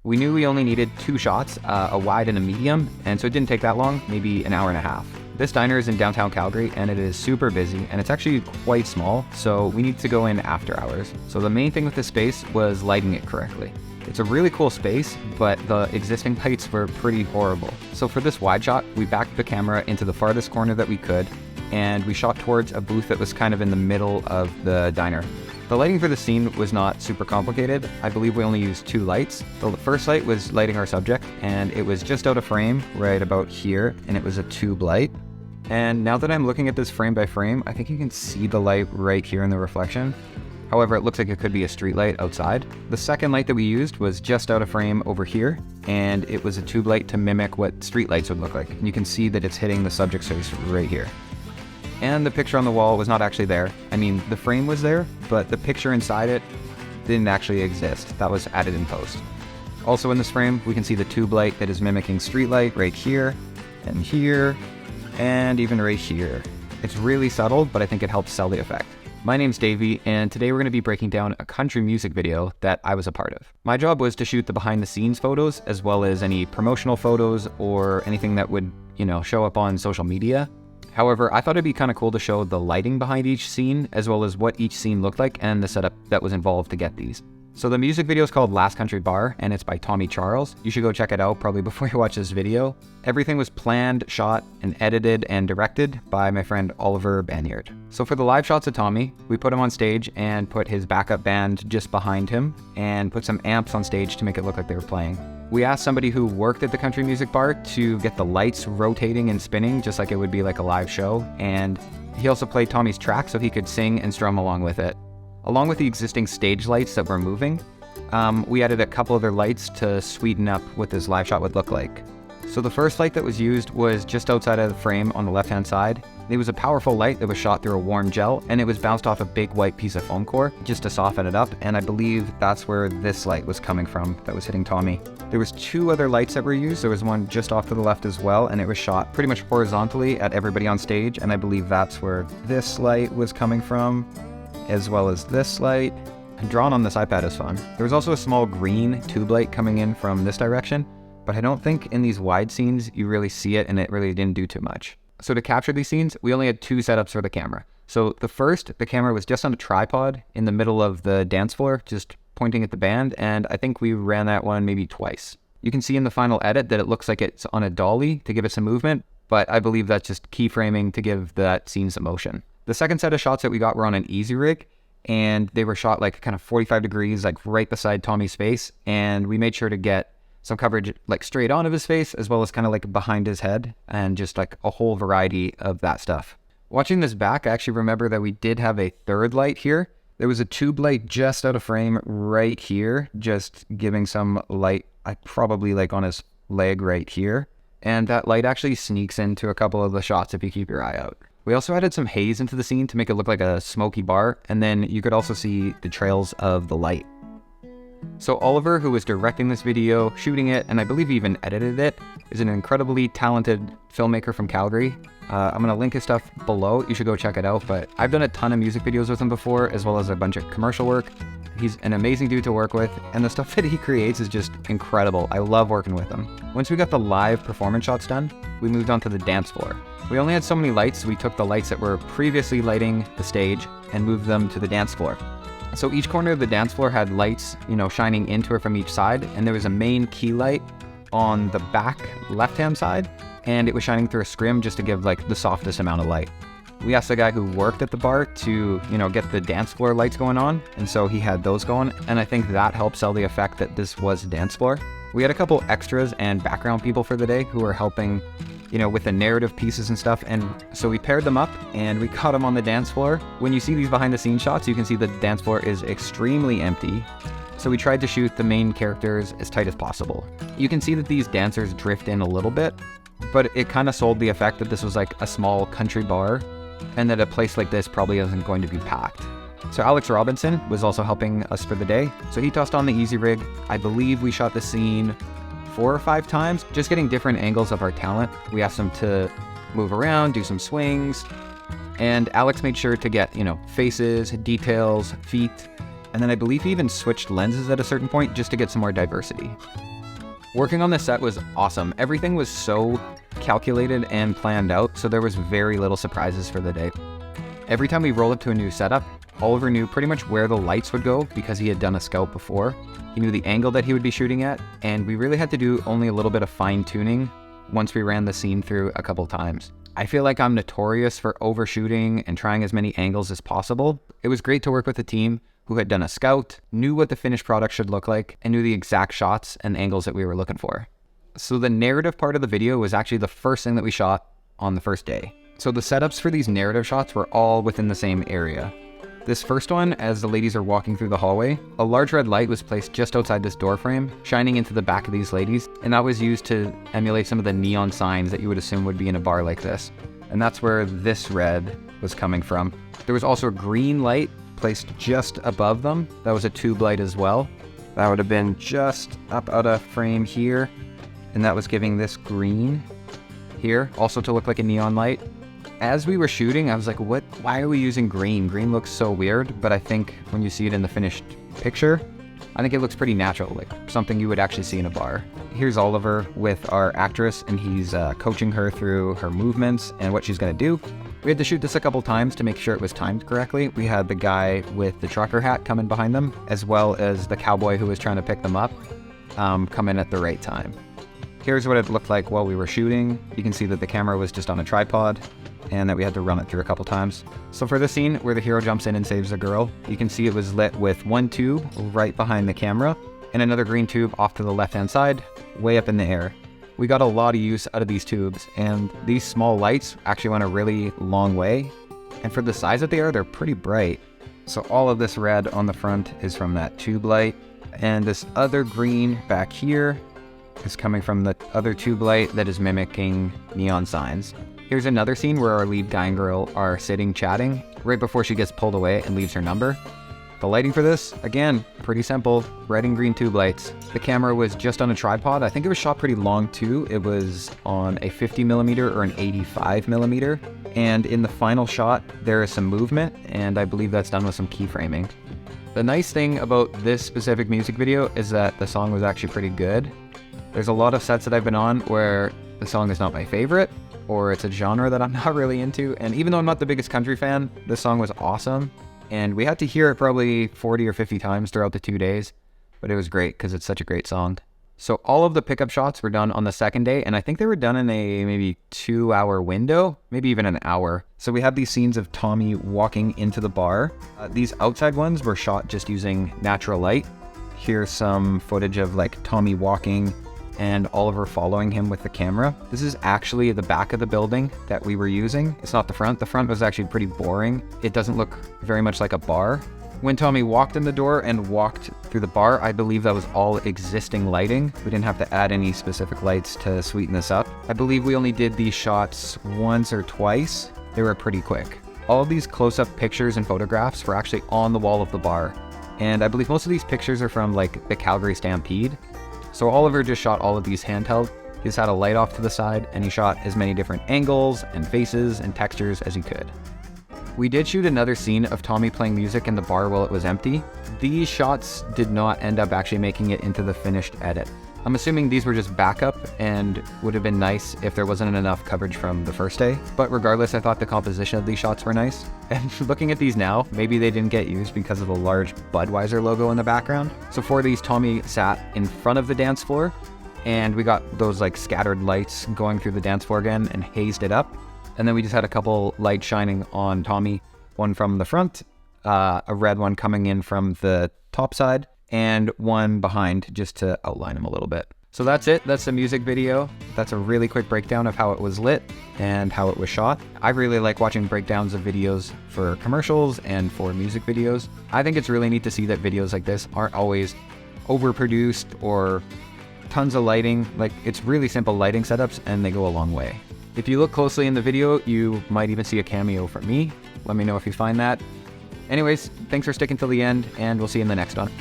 We knew we only needed 2 shots, a wide and a medium, and so it didn't take that long, maybe an hour and a half. This diner is in downtown Calgary and it is super busy and it's actually quite small, so we need to go in after hours. So the main thing with this space was lighting it correctly. It's a really cool space, but the existing lights were pretty horrible. So for this wide shot, we backed the camera into the farthest corner that we could, and we shot towards a booth that was kind of in the middle of the diner. The lighting for the scene was not super complicated. I believe we only used 2 lights. The first light was lighting our subject, and it was just out of frame right about here, and it was a tube light. And now that I'm looking at this frame by frame, I think you can see the light right here in the reflection. However, it looks like it could be a street light outside. The second light that we used was just out of frame over here, and it was a tube light to mimic what street lights would look like. And you can see that it's hitting the subject's face right here. And the picture on the wall was not actually there. I mean, the frame was there, but the picture inside it didn't actually exist. That was added in post. Also in this frame, we can see the tube light that is mimicking street light right here, and even right here. It's really subtle, but I think it helps sell the effect. My name's Davey, and today we're going to be breaking down a country music video that I was a part of. My job was to shoot the behind the scenes photos, as well as any promotional photos or anything that would, show up on social media. However, I thought it'd be kind of cool to show the lighting behind each scene, as well as what each scene looked like and the setup that was involved to get these. So the music video is called Last Country Bar, and it's by Tommy Charles. You should go check it out probably before you watch this video. Everything was planned, shot, and edited and directed by my friend Oliver Banyard. So for the live shots of Tommy, we put him on stage and put his backup band just behind him and put some amps on stage to make it look like they were playing. We asked somebody who worked at the country music bar to get the lights rotating and spinning just like it would be like a live show, and he also played Tommy's track so he could sing and strum along with it. Along with the existing stage lights that were moving, we added a couple other lights to sweeten up what this live shot would look like. So the first light that was used was just outside of the frame on the left-hand side. It was a powerful light that was shot through a warm gel, and it was bounced off a big white piece of foam core just to soften it up, and I believe that's where this light was coming from that was hitting Tommy. There was 2 other lights that were used. There was one just off to the left as well, and it was shot pretty much horizontally at everybody on stage, and I believe that's where this light was coming from, as well as this light. And drawn on this iPad is fun. There was also a small green tube light coming in from this direction, but I don't think in these wide scenes you really see it, and it really didn't do too much. So to capture these scenes, we only had 2 setups for the camera. So the first, the camera was just on a tripod in the middle of the dance floor, just pointing at the band, and I think we ran that one maybe twice. You can see in the final edit that it looks like it's on a dolly to give it some movement, but I believe that's just keyframing to give that scene some motion. The second set of shots that we got were on an easy rig, and they were shot like kind of 45 degrees, like right beside Tommy's face, and we made sure to get some coverage like straight onto his face, as well as kind of like behind his head, and just like a whole variety of that stuff. Watching this back, I actually remember that we did have a third light here. There was a tube light just out of frame right here, just giving some light, probably like on his leg right here. And that light actually sneaks into a couple of the shots if you keep your eye out. We also added some haze into the scene to make it look like a smoky bar, and then you could also see the trails of the light. So Oliver, who was directing this video, shooting it, and I believe even edited it, is an incredibly talented filmmaker from Calgary. I'm going to link his stuff below. You should go check it out, but I've done a ton of music videos with him before, as well as a bunch of commercial work. He's an amazing dude to work with, and the stuff that he creates is just incredible. I love working with him. Once we got the live performance shots done, we moved on to the dance floor. We only had so many lights, so we took the lights that were previously lighting the stage and moved them to the dance floor. So each corner of the dance floor had lights, shining into it from each side, and there was a main key light on the back left-hand side, and it was shining through a scrim just to give like the softest amount of light. We asked the guy who worked at the bar to, get the dance floor lights going on, and so he had those going, and I think that helped sell the effect that this was a dance floor. We had a couple extras and background people for the day who were helping, with the narrative pieces and stuff, and so we paired them up and we got them on the dance floor. When you see these behind the scenes shots, you can see the dance floor is extremely empty, so we tried to shoot the main characters as tight as possible. You can see that these dancers drift in a little bit, but it kind of sold the effect that this was like a small country bar, and that a place like this probably isn't going to be packed. So Alex Robinson was also helping us for the day, so he tossed on the easy rig. I believe we shot the scene 4 or 5 times, just getting different angles of our talent. We asked him to move around, do some swings, and Alex made sure to get, faces, details, feet, and then I believe he even switched lenses at a certain point just to get some more diversity. Working on this set was awesome. Everything was so calculated and planned out, so there was very little surprises for the day. Every time we rolled up to a new setup, Oliver knew pretty much where the lights would go because he had done a scout before. He knew the angle that he would be shooting at, and we really had to do only a little bit of fine tuning once we ran the scene through a couple times. I feel like I'm notorious for overshooting and trying as many angles as possible. It was great to work with a team who had done a scout, knew what the finished product should look like, and knew the exact shots and angles that we were looking for. So the narrative part of the video was actually the first thing that we shot on the first day. So the setups for these narrative shots were all within the same area. This first one, as the ladies are walking through the hallway, a large red light was placed just outside this door frame, shining into the back of these ladies, and that was used to emulate some of the neon signs that you would assume would be in a bar like this. And that's where this red was coming from. There was also a green light placed just above them. That was a tube light as well. That would have been just up out of frame here, and that was giving this green here, also to look like a neon light. As we were shooting, I was like, why are we using green? Green looks so weird, but I think when you see it in the finished picture, I think it looks pretty natural, like something you would actually see in a bar. Here's Oliver with our actress, and he's coaching her through her movements and what she's gonna do. We had to shoot this a couple times to make sure it was timed correctly. We had the guy with the trucker hat coming behind them, as well as the cowboy who was trying to pick them up, come in at the right time. Here's what it looked like while we were shooting. You can see that the camera was just on a tripod and that we had to run it through a couple times. So for the scene where the hero jumps in and saves the girl, you can see it was lit with one tube right behind the camera and another green tube off to the left-hand side, way up in the air. We got a lot of use out of these tubes, and these small lights actually went a really long way. And for the size that they are, they're pretty bright. So all of this red on the front is from that tube light, and this other green back here is coming from the other tube light that is mimicking neon signs. Here's another scene where our lead guy and girl are sitting chatting right before she gets pulled away and leaves her number. The lighting for this, again, pretty simple, red and green tube lights. The camera was just on a tripod. I think it was shot pretty long too. It was on a 50mm or an 85mm. And in the final shot, there is some movement, and I believe that's done with some keyframing. The nice thing about this specific music video is that the song was actually pretty good. There's a lot of sets that I've been on where the song is not my favorite, or it's a genre that I'm not really into. And even though I'm not the biggest country fan, this song was awesome. And we had to hear it probably 40 or 50 times throughout the 2 days, but it was great because it's such a great song. So all of the pickup shots were done on the second day, and I think they were done in a maybe 2-hour window, maybe even an hour. So we have these scenes of Tommy walking into the bar. These outside ones were shot just using natural light. Here's some footage of like Tommy walking and Oliver following him with the camera. This is actually the back of the building that we were using. It's not the front. The front was actually pretty boring. It doesn't look very much like a bar. When Tommy walked in the door and walked through the bar, I believe that was all existing lighting. We didn't have to add any specific lights to sweeten this up. I believe we only did these shots once or twice. They were pretty quick. All of these close-up pictures and photographs were actually on the wall of the bar. And I believe most of these pictures are from like the Calgary Stampede. So Oliver just shot all of these handheld. He just had a light off to the side, and he shot as many different angles and faces and textures as he could. We did shoot another scene of Tommy playing music in the bar while it was empty. These shots did not end up actually making it into the finished edit. I'm assuming these were just backup and would have been nice if there wasn't enough coverage from the first day. But regardless, I thought the composition of these shots were nice. And looking at these now, maybe they didn't get used because of the large Budweiser logo in the background. So for these, Tommy sat in front of the dance floor, and we got those like scattered lights going through the dance floor again and hazed it up. And then we just had a couple lights shining on Tommy, one from the front, a red one coming in from the top side, and one behind just to outline him a little bit. So that's it. That's the music video. That's a really quick breakdown of how it was lit and how it was shot. I really like watching breakdowns of videos for commercials and for music videos. I think it's really neat to see that videos like this aren't always overproduced or tons of lighting. Like, it's really simple lighting setups and they go a long way. If you look closely in the video, you might even see a cameo from me. Let me know if you find that. Anyways, thanks for sticking till the end, and we'll see you in the next one.